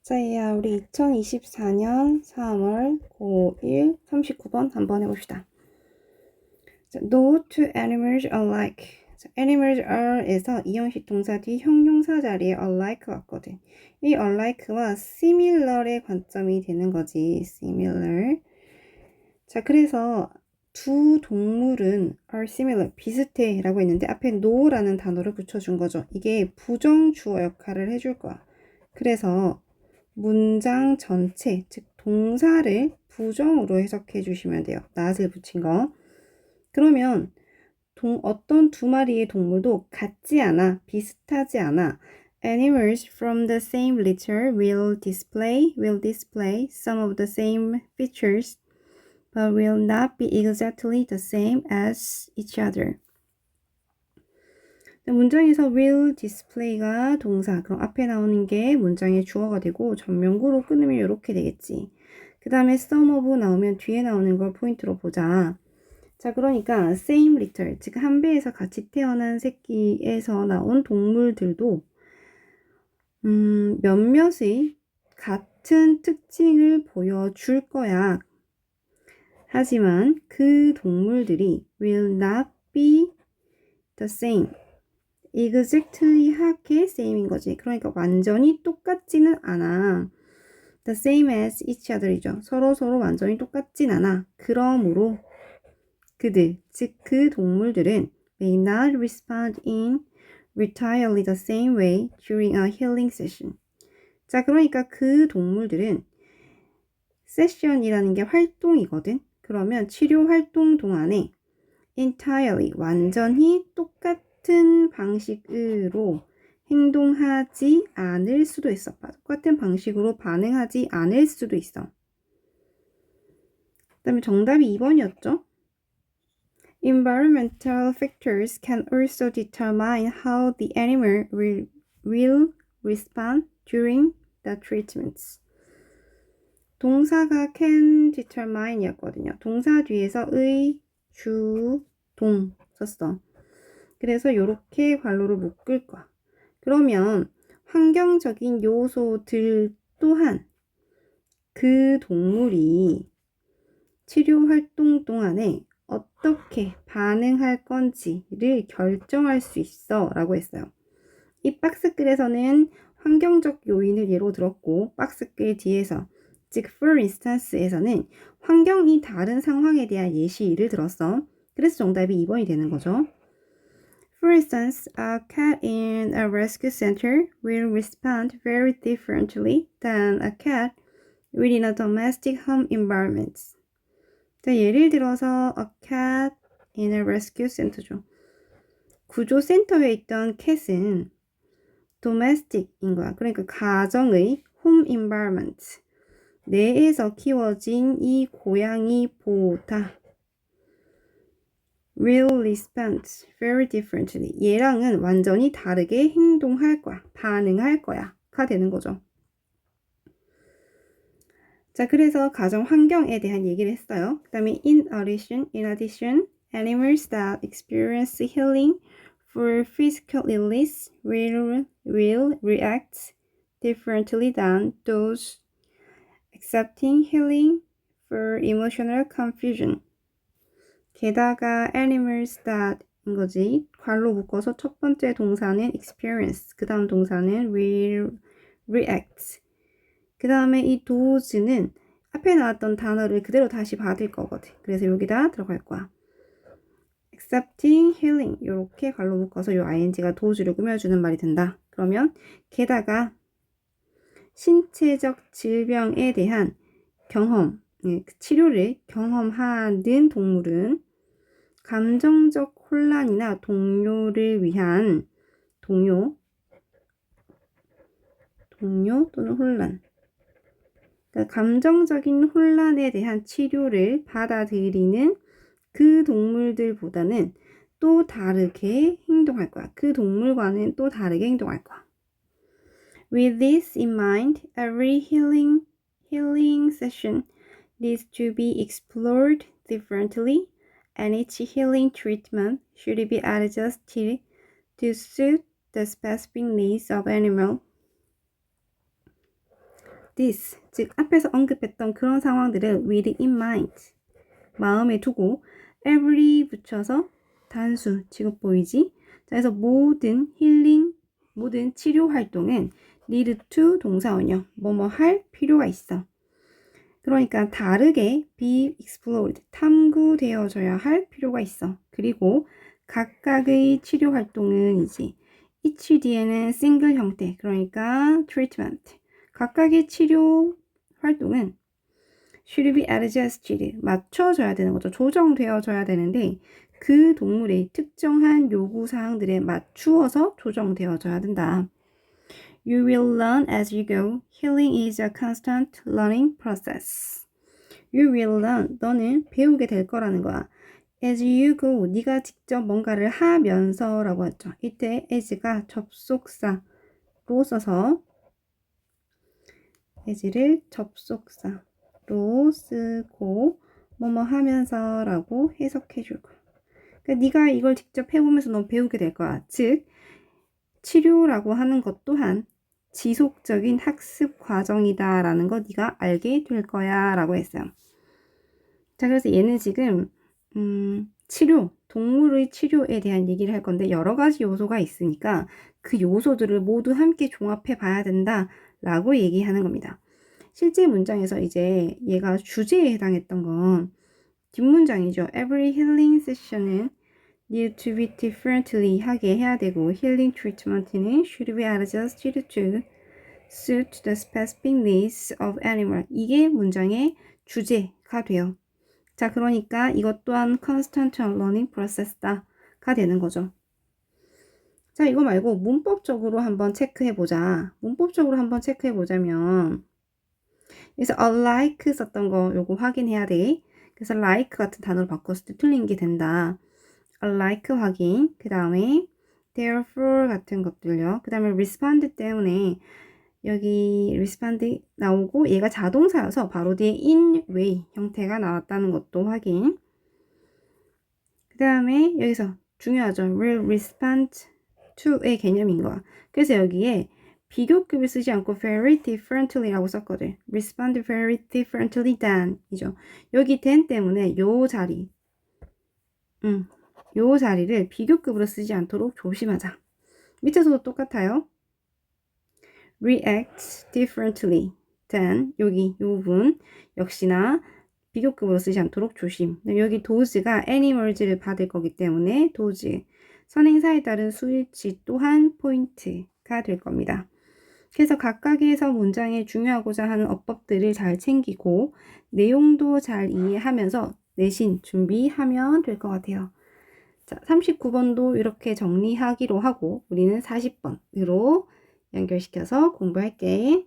자, 이야 우리 2024년 3월 5일 39번 한번 해봅시다. 자, No two animals are alike. 자, animals are에서 이형식 동사 뒤 형용사 자리에 alike 왔거든. 이 alike와 similar의 관점이 되는 거지. similar. 자, 그래서 두 동물은 are similar, 비슷해 라고 했는데 앞에 no라는 단어를 붙여준 거죠. 이게 부정주어 역할을 해줄 거야. 그래서 문장 전체, 즉 동사를 부정으로 해석해 주시면 돼요. not을 붙인 거. 그러면 어떤 두 마리의 동물도 같지 않아, 비슷하지 않아. Animals from the same litter will display some of the same features, but will not be exactly the same as each other. 문장에서 will display가 동사, 그럼 앞에 나오는 게 문장의 주어가 되고 전명구로 끊으면 이렇게 되겠지. 그 다음에 some of 나오면 뒤에 나오는 걸 포인트로 보자. 자, 그러니까 same litter, 즉 한 배에서 같이 태어난 새끼에서 나온 동물들도 몇몇의 같은 특징을 보여줄 거야. 하지만 그 동물들이 will not be the same. exactly 하게 same인 거지. 그러니까 완전히 똑같지는 않아. the same as each other이죠. 서로 완전히 똑같진 않아. 그러므로 그들, 즉 그 동물들은 may not respond in entirely the same way during a healing session. 자, 그러니까 그 동물들은 세션이라는 게 활동이거든. 그러면 치료 활동 동안에 entirely, 완전히 똑같은 방식으로 행동하지 않을 수도 있어. 똑같은 방식으로 반응하지 않을 수도 있어. 그 다음에 정답이 2번이었죠. Environmental factors can also determine how the animal will respond during the treatments. 동사가 can determine이었거든요. 동사 뒤에서 의, 주, 동 썼어. 그래서 이렇게 괄호를 묶을 거야. 그러면 환경적인 요소들 또한 그 동물이 치료 활동 동안에 어떻게 반응할 건지를 결정할 수 있어 라고 했어요. 이 박스글에서는 환경적 요인을 예로 들었고 박스글 뒤에서 즉 for instance에서는 환경이 다른 상황에 대한 예시를 들었어. 그래서 정답이 2번이 되는 거죠. For instance, a cat in a rescue center will respond very differently than a cat within a domestic home environment. 자, 예를 들어서 a cat in a rescue center죠. 구조센터에 있던 캣은 domestic인 거야. 그러니까 가정의 home environment 내에서 키워진 이 고양이보다 will respond very differently. 얘랑은 완전히 다르게 행동할 거야. 반응할 거야. 가 되는 거죠. 자, 그래서 가정 환경에 대한 얘기를 했어요. 그 다음에 in addition, animals that experience healing for physical illness will react differently than those accepting healing for emotional confusion. 게다가 animals that인 거지. 괄호 묶어서 첫 번째 동사는 experience, 그 다음 동사는 will react. 그 다음에 이 does는 앞에 나왔던 단어를 그대로 다시 받을 거거든. 그래서 여기다 들어갈 거야. accepting healing 이렇게 괄호 묶어서 이 ing가 does를 꾸며주는 말이 된다. 그러면 게다가 신체적 질병에 대한 경험, 치료를 경험하는 동물은 감정적 혼란이나 동요를 위한 동요 또는 혼란, 그러니까 감정적인 혼란에 대한 치료를 받아들이는 그 동물들보다는 또 다르게 행동할 거야. 그 동물과는 또 다르게 행동할 거야. With this in mind, every healing session needs to be explored differently, and each healing treatment should be adjusted to suit the specific needs of animal. this, 즉 앞에서 언급했던 그런 상황들을 with in mind, 마음에 두고 every 붙여서 단수, 지금 보이지? 자, 그래서 모든 힐링, 모든 치료 활동은 need to 동사원형, 뭐뭐 할 필요가 있어. 그러니까 다르게 be explored, 탐구되어져야 할 필요가 있어. 그리고 각각의 치료 활동은 이제 each 뒤에는 single 형태, 그러니까 treatment. 각각의 치료 활동은 should be adjusted, 맞춰져야 되는 거죠. 조정되어져야 되는데 그 동물의 특정한 요구사항들에 맞추어서 조정되어져야 된다. You will learn as you go. Healing is a constant learning process. You will learn. 너는 배우게 될 거라는 거야. As you go. 네가 직접 뭔가를 하면서라고 했죠. 이때 as가 접속사로 써서 as를 접속사로 쓰고 뭐뭐 하면서라고 해석해 줄 거야. 그러니까 네가 이걸 직접 해보면서 너 배우게 될 거야. 즉 치료라고 하는 것 또한 지속적인 학습 과정이다라는 거 네가 알게 될 거야 라고 했어요. 자, 그래서 얘는 지금 치료, 동물의 치료에 대한 얘기를 할 건데 여러 가지 요소가 있으니까 그 요소들을 모두 함께 종합해 봐야 된다 라고 얘기하는 겁니다. 실제 문장에서 이제 얘가 주제에 해당했던 건 뒷문장이죠. Every healing session은 need to be differently 하게 해야 되고 healing treatment는 should be adjusted to suit the specific needs of animal. 이게 문장의 주제가 돼요. 자, 그러니까 이것 또한 constant learning process다가 되는 거죠. 자, 이거 말고 문법적으로 한번 체크해보자. 문법적으로 한번 체크해보자면 그래서 alike 썼던 거 요거 확인해야 돼. 그래서 like 같은 단어로 바꿨을 때 틀린 게 된다. alike 확인. 그 다음에 therefore 같은 것들요. 그 다음에 respond 때문에 여기 respond 나오고 얘가 자동사여서 바로 뒤에 in way 형태가 나왔다는 것도 확인. 그 다음에 여기서 중요하죠. will respond to의 개념인 거야. 그래서 여기에 비교급을 쓰지 않고 very differently라고 썼거든. respond very differently than 이죠. 여기 than 때문에 요 자리 요 자리를 비교급으로 쓰지 않도록 조심하자. 밑에서도 똑같아요. react differently than 여기 이 부분 역시나 비교급으로 쓰지 않도록 조심. 여기 does가 animals를 받을 거기 때문에 does 선행사에 따른 수일치 또한 포인트가 될 겁니다. 그래서 각각에서 문장에 중요하고자 하는 어법들을 잘 챙기고 내용도 잘 이해하면서 내신 준비하면 될 것 같아요. 자, 39번도 이렇게 정리하기로 하고 우리는 40번으로 연결시켜서 공부할게.